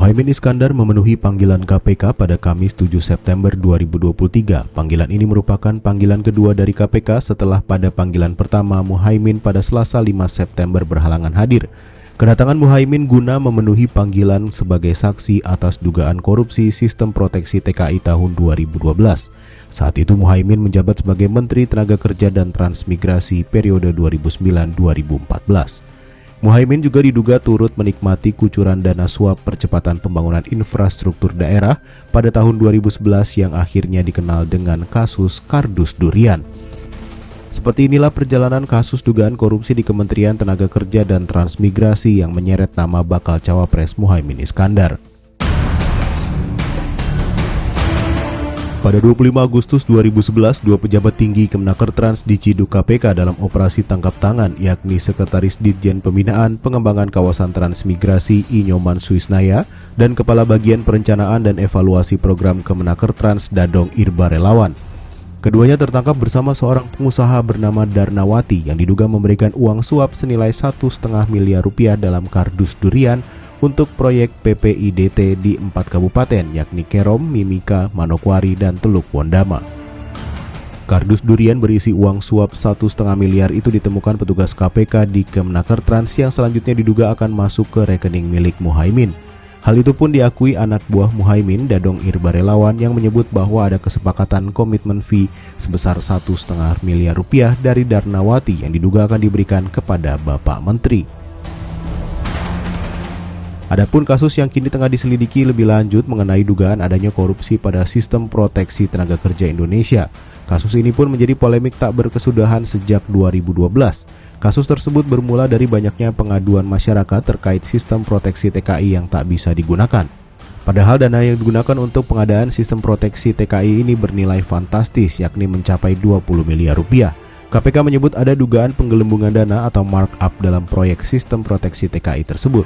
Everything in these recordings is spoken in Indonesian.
Muhaimin Iskandar memenuhi panggilan KPK pada Kamis 7 September 2023. Panggilan ini merupakan panggilan kedua dari KPK setelah pada panggilan pertama Muhaimin pada Selasa 5 September berhalangan hadir. Kedatangan Muhaimin guna memenuhi panggilan sebagai saksi atas dugaan korupsi sistem proteksi TKI tahun 2012. Saat itu Muhaimin menjabat sebagai Menteri Tenaga Kerja dan Transmigrasi periode 2009-2014. Muhaimin juga diduga turut menikmati kucuran dana suap percepatan pembangunan infrastruktur daerah pada tahun 2011 yang akhirnya dikenal dengan kasus Kardus Durian. Seperti inilah perjalanan kasus dugaan korupsi di Kementerian Tenaga Kerja dan Transmigrasi yang menyeret nama bakal cawapres Muhaimin Iskandar. Pada 25 Agustus 2011, dua pejabat tinggi Kemenakertrans diciduk KPK dalam operasi tangkap tangan, yakni Sekretaris Ditjen Pembinaan Pengembangan Kawasan Transmigrasi Inyoman Suisnaya dan Kepala Bagian Perencanaan dan Evaluasi Program Kemenakertrans Dadong Irba Relawan. Keduanya tertangkap bersama seorang pengusaha bernama Darnawati yang diduga memberikan uang suap senilai 1,5 miliar rupiah dalam kardus durian untuk proyek PPIDT di 4 kabupaten yakni Kerom, Mimika, Manokwari, dan Teluk Wondama. Kardus durian berisi uang suap 1,5 miliar itu ditemukan petugas KPK di Kemenakertrans yang selanjutnya diduga akan masuk ke rekening milik Muhaimin. Hal itu pun diakui anak buah Muhaimin, Dadong Irba Relawan, yang menyebut bahwa ada kesepakatan komitmen fee sebesar 1,5 miliar rupiah dari Darnawati yang diduga akan diberikan kepada Bapak Menteri. Adapun kasus yang kini tengah diselidiki lebih lanjut mengenai dugaan adanya korupsi pada sistem proteksi tenaga kerja Indonesia. Kasus ini pun menjadi polemik tak berkesudahan sejak 2012. Kasus tersebut bermula dari banyaknya pengaduan masyarakat terkait sistem proteksi TKI yang tak bisa digunakan. Padahal dana yang digunakan untuk pengadaan sistem proteksi TKI ini bernilai fantastis, yakni mencapai 20 miliar rupiah. KPK menyebut ada dugaan penggelembungan dana atau markup dalam proyek sistem proteksi TKI tersebut.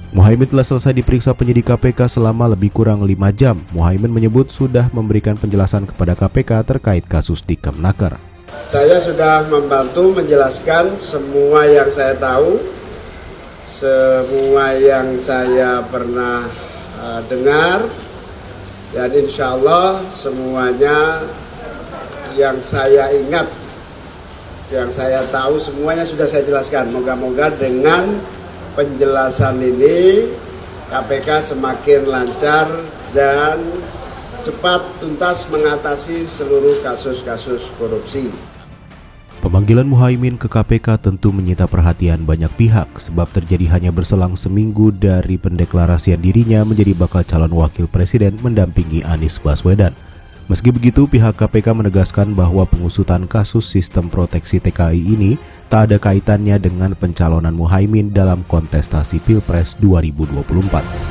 Muhaimin telah selesai diperiksa penyidik KPK selama lebih kurang 5 jam. Muhaimin menyebut sudah memberikan penjelasan kepada KPK terkait kasus di Kemenaker. Saya sudah membantu menjelaskan semua yang saya tahu, semua yang saya pernah dengar, dan insya Allah semuanya yang saya ingat, yang saya tahu semuanya sudah saya jelaskan. Moga-moga dengan penjelasan ini KPK semakin lancar dan cepat tuntas mengatasi seluruh kasus-kasus korupsi. Pemanggilan Muhaimin ke KPK tentu menyita perhatian banyak pihak sebab terjadi hanya berselang seminggu dari pendeklarasian dirinya menjadi bakal calon wakil presiden mendampingi Anies Baswedan. Meski begitu, pihak KPK menegaskan bahwa pengusutan kasus sistem proteksi TKI ini tak ada kaitannya dengan pencalonan Muhaimin dalam kontestasi Pilpres 2024.